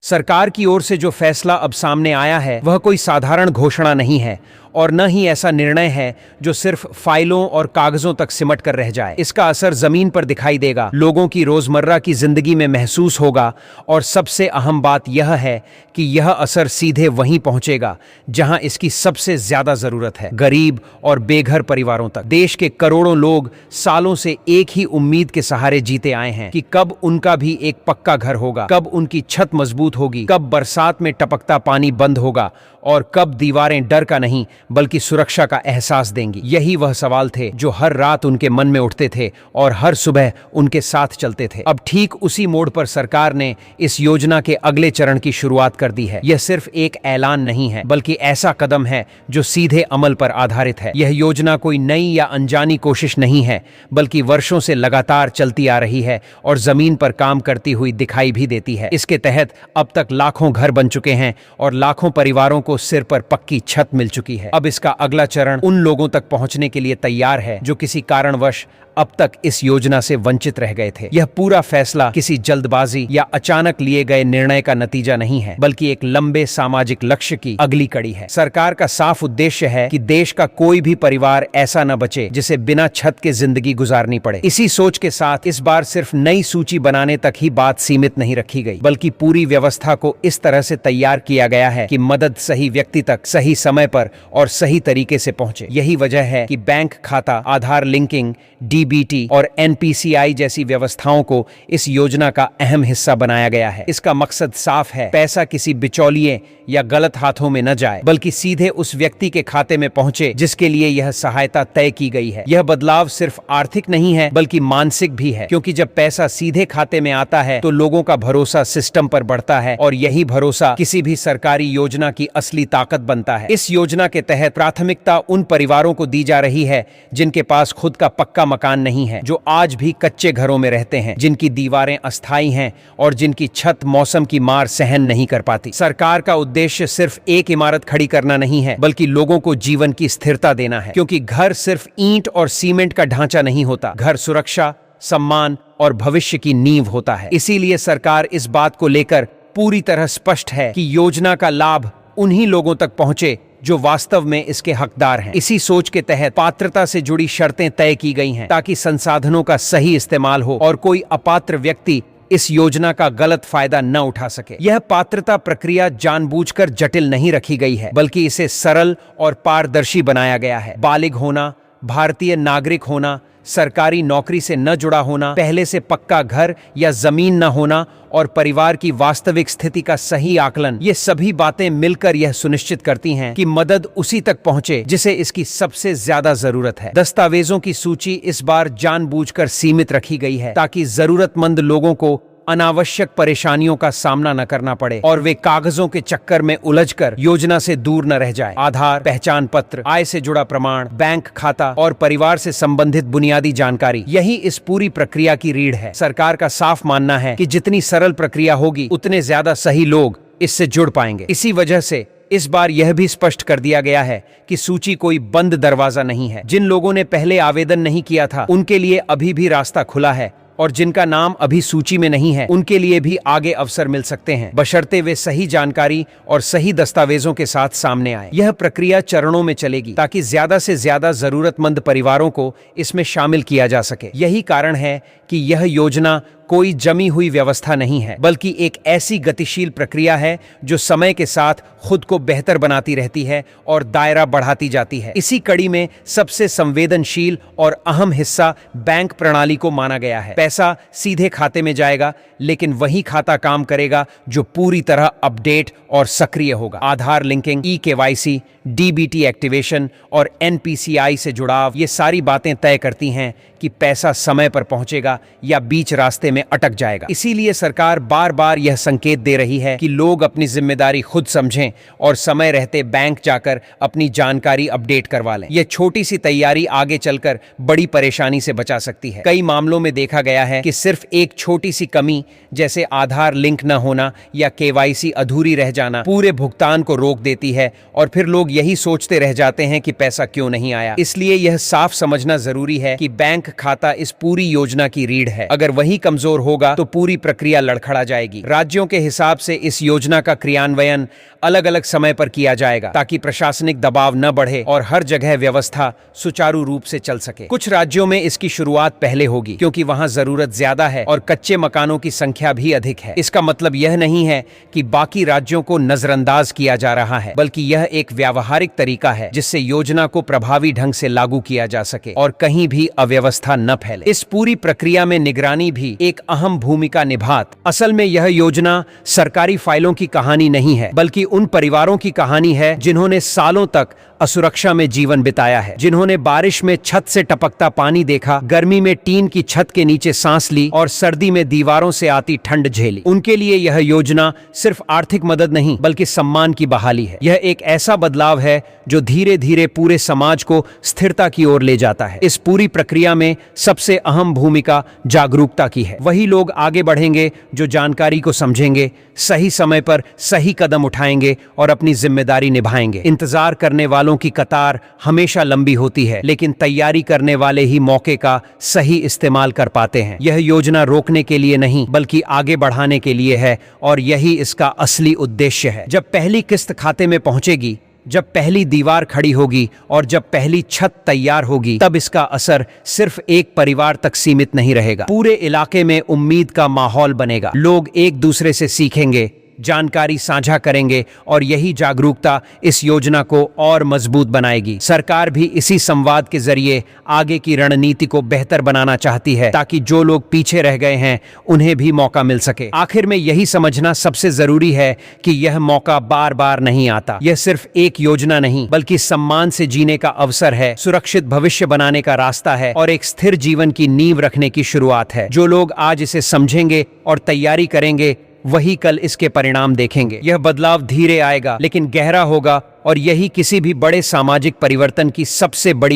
सरकार की ओर से जो फैसला अब सामने आया है वह कोई साधारण घोषणा नहीं है और न ही ऐसा निर्णय है जो सिर्फ फाइलों और कागजों तक सिमट कर रह जाए। इसका असर जमीन पर दिखाई देगा, लोगों की रोजमर्रा की जिंदगी में महसूस होगा और सबसे अहम बात यह है कि यह असर सीधे वहीं पहुंचेगा जहां इसकी सबसे ज्यादा जरूरत है, गरीब और बेघर परिवारों तक। देश के करोड़ों लोग सालों से एक ही उम्मीद के सहारे जीते आए हैं कि कब उनका भी एक पक्का घर होगा, कब उनकी छत मजबूत होगी, कब बरसात में टपकता पानी बंद होगा और कब दीवारें डर का नहीं बल्कि सुरक्षा का एहसास देंगी। यही वह सवाल थे जो हर रात उनके मन में उठते थे और हर सुबह उनके साथ चलते थे। अब ठीक उसी मोड़ पर सरकार ने इस योजना के अगले चरण की शुरुआत कर दी है। यह सिर्फ एक ऐलान नहीं है बल्कि ऐसा कदम है जो सीधे अमल पर आधारित है। यह योजना कोई नई या अनजानी कोशिश नहीं है बल्कि वर्षों से लगातार चलती आ रही है और जमीन पर काम करती हुई दिखाई भी देती है। इसके तहत अब तक लाखों घर बन चुके हैं और लाखों परिवारों को सिर पर पक्की छत मिल चुकी है। अब इसका अगला चरण उन लोगों तक पहुंचने के लिए तैयार है जो किसी कारणवश अब तक इस योजना से वंचित रह गए थे। यह पूरा फैसला किसी जल्दबाजी या अचानक लिए गए निर्णय का नतीजा नहीं है बल्कि एक लंबे सामाजिक लक्ष्य की अगली कड़ी है। सरकार का साफ उद्देश्य है कि देश का कोई भी परिवार ऐसा न बचे जिसे बिना छत के जिंदगी गुजारनी पड़े। इसी सोच के साथ इस बार सिर्फ नई सूची बनाने तक ही बात सीमित नहीं रखी गई बल्कि पूरी व्यवस्था को इस तरह से तैयार किया गया है कि मदद सही व्यक्ति तक सही समय पर और सही तरीके से पहुंचे। यही वजह है कि बैंक खाता, आधार लिंकिंग, डीबीटी और एनपीसीआई जैसी व्यवस्थाओं को इस योजना का अहम हिस्सा बनाया गया है। इसका मकसद साफ है, पैसा किसी बिचौलिए या गलत हाथों में न जाए बल्कि सीधे उस व्यक्ति के खाते में पहुंचे जिसके लिए यह सहायता तय की गई है। यह बदलाव सिर्फ आर्थिक नहीं है बल्कि मानसिक भी है, क्योंकि जब पैसा सीधे खाते में आता है तो लोगों का भरोसा सिस्टम पर बढ़ता है और यही भरोसा किसी भी सरकारी योजना की असली ताकत बनता है। इस योजना के तहत प्राथमिकता उन परिवारों को दी जा रही है जिनके पास खुद का पक्का मकान नहीं है, जो आज भी कच्चे घरों में रहते हैं, जिनकी दीवारें अस्थायी हैं और जिनकी छत मौसम की मार सहन नहीं कर पाती। सरकार का उद्देश्य सिर्फ एक इमारत खड़ी करना नहीं है बल्कि लोगों को जीवन की स्थिरता देना है, क्योंकि घर सिर्फ ईंट और सीमेंट का ढांचा नहीं होता। घर सुरक्षा, सम्मान और भविष्य की नींव होता है। इसीलिए सरकार इस बात को लेकर पूरी तरह स्पष्ट है कि योजना का लाभ उन्हीं लोगों तक पहुंचे जो वास्तव में इसके हकदार हैं। इसी सोच के तहत पात्रता से जुड़ी शर्तें तय की गई हैं ताकि संसाधनों का सही इस्तेमाल हो और कोई अपात्र व्यक्ति इस योजना का गलत फायदा न उठा सके। यह पात्रता प्रक्रिया जानबूझकर जटिल नहीं रखी गई है बल्कि इसे सरल और पारदर्शी बनाया गया है। बालिग होना, भारतीय नागरिक होना, सरकारी नौकरी से न जुड़ा होना, पहले से पक्का घर या जमीन न होना और परिवार की वास्तविक स्थिति का सही आकलन, ये सभी बातें मिलकर यह सुनिश्चित करती हैं कि मदद उसी तक पहुंचे जिसे इसकी सबसे ज्यादा जरूरत है। दस्तावेजों की सूची इस बार जानबूझकर सीमित रखी गई है ताकि जरूरतमंद लोगों को अनावश्यक परेशानियों का सामना न करना पड़े और वे कागजों के चक्कर में उलझकर योजना से दूर न रह जाएं। आधार, पहचान पत्र, आय से जुड़ा प्रमाण, बैंक खाता और परिवार से संबंधित बुनियादी जानकारी, यही इस पूरी प्रक्रिया की रीढ़ है। सरकार का साफ मानना है कि जितनी सरल प्रक्रिया होगी उतने ज्यादा सही लोग इससे जुड़ पाएंगे। इसी वजह से इस बार यह भी स्पष्ट कर दिया गया है कि सूची कोई बंद दरवाजा नहीं है। जिन लोगों ने पहले आवेदन नहीं किया था उनके लिए अभी भी रास्ता खुला है और जिनका नाम अभी सूची में नहीं है उनके लिए भी आगे अवसर मिल सकते हैं, बशर्ते वे सही जानकारी और सही दस्तावेजों के साथ सामने आए। यह प्रक्रिया चरणों में चलेगी ताकि ज्यादा से ज्यादा जरूरतमंद परिवारों को इसमें शामिल किया जा सके। यही कारण है कि यह योजना कोई जमी हुई व्यवस्था नहीं है बल्कि एक ऐसी गतिशील प्रक्रिया है जो समय के साथ खुद को बेहतर बनाती रहती है और दायरा बढ़ाती जाती है। इसी कड़ी में सबसे संवेदनशील और अहम हिस्सा बैंक प्रणाली को माना गया है। पैसा सीधे खाते में जाएगा लेकिन वही खाता काम करेगा जो पूरी तरह अपडेट और सक्रिय होगा। आधार लिंकिंग, ई-केवाईसी, डीबीटी एक्टिवेशन और एनपीसीआई से जुड़ाव, ये सारी बातें तय करती हैं कि पैसा समय पर पहुंचेगा या बीच रास्ते में अटक जाएगा। इसीलिए सरकार बार बार यह संकेत दे रही है कि लोग अपनी जिम्मेदारी खुद समझें और समय रहते बैंक जाकर अपनी जानकारी अपडेट करवा लें। यह छोटी सी तैयारी आगे चलकर बड़ी परेशानी से बचा सकती है। कई मामलों में देखा गया है कि सिर्फ एक छोटी सी कमी जैसे आधार लिंक न होना या केवाईसी अधूरी रह जाना पूरे भुगतान को रोक देती है और फिर लोग यही सोचते रह जाते हैं कि पैसा क्यों नहीं आया। इसलिए यह साफ समझना जरूरी है कि बैंक खाता इस पूरी योजना की रीढ़ है। अगर वही कमजोर कमजोर होगा तो पूरी प्रक्रिया लड़खड़ा जाएगी। राज्यों के हिसाब से इस योजना का क्रियान्वयन अलग अलग समय पर किया जाएगा ताकि प्रशासनिक दबाव न बढ़े और हर जगह व्यवस्था सुचारू रूप से चल सके। कुछ राज्यों में इसकी शुरुआत पहले होगी क्योंकि वहां जरूरत ज्यादा है और कच्चे मकानों की संख्या भी अधिक है। इसका मतलब यह नहीं है कि बाकी राज्यों को नजरअंदाज किया जा रहा है, बल्कि यह एक व्यावहारिक तरीका है जिससे योजना को प्रभावी ढंग से लागू किया जा सके और कहीं भी अव्यवस्था न फैले। इस पूरी प्रक्रिया में निगरानी भी एक अहम भूमिका निभात। असल में यह योजना सरकारी फाइलों की कहानी नहीं है, बल्कि उन परिवारों की कहानी है जिन्होंने सालों तक असुरक्षा में जीवन बिताया है, जिन्होंने बारिश में छत से टपकता पानी देखा, गर्मी में टीन की छत के नीचे सांस ली और सर्दी में दीवारों से आती ठंड झेली। उनके लिए यह योजना सिर्फ आर्थिक मदद नहीं बल्कि सम्मान की बहाली है। यह एक ऐसा बदलाव है जो धीरे धीरे पूरे समाज को स्थिरता की ओर ले जाता है। इस पूरी प्रक्रिया में सबसे अहम भूमिका जागरूकता की है। वही लोग आगे बढ़ेंगे जो जानकारी को समझेंगे, सही समय पर सही कदम उठाएंगे और अपनी जिम्मेदारी निभाएंगे। इंतजार करने वालों की कतार हमेशा लंबी होती है, लेकिन तैयारी करने वाले ही मौके का सही इस्तेमाल कर पाते हैं। यह योजना रोकने के लिए नहीं बल्कि आगे बढ़ाने के लिए है और यही इसका असली उद्देश्य है। जब पहली किस्त खाते में पहुंचेगी, जब पहली दीवार खड़ी होगी और जब पहली छत तैयार होगी, तब इसका असर सिर्फ एक परिवार तक सीमित नहीं रहेगा। पूरे इलाके में उम्मीद का माहौल बनेगा। लोग एक दूसरे से सीखेंगे, जानकारी साझा करेंगे और यही जागरूकता इस योजना को और मजबूत बनाएगी। सरकार भी इसी संवाद के जरिए आगे की रणनीति को बेहतर बनाना चाहती है ताकि जो लोग पीछे रह गए हैं उन्हें भी मौका मिल सके। आखिर में यही समझना सबसे जरूरी है कि यह मौका बार बार नहीं आता। यह सिर्फ एक योजना नहीं बल्कि सम्मान से जीने का अवसर है, सुरक्षित भविष्य बनाने का रास्ता है और एक स्थिर जीवन की नींव रखने की शुरुआत है। जो लोग आज इसे समझेंगे और तैयारी करेंगे वही कल इसके परिणाम देखेंगे। यह बदलाव धीरे आएगा लेकिन गहरा होगा और यही किसी भी बड़े सामाजिक परिवर्तन की सबसे बड़ी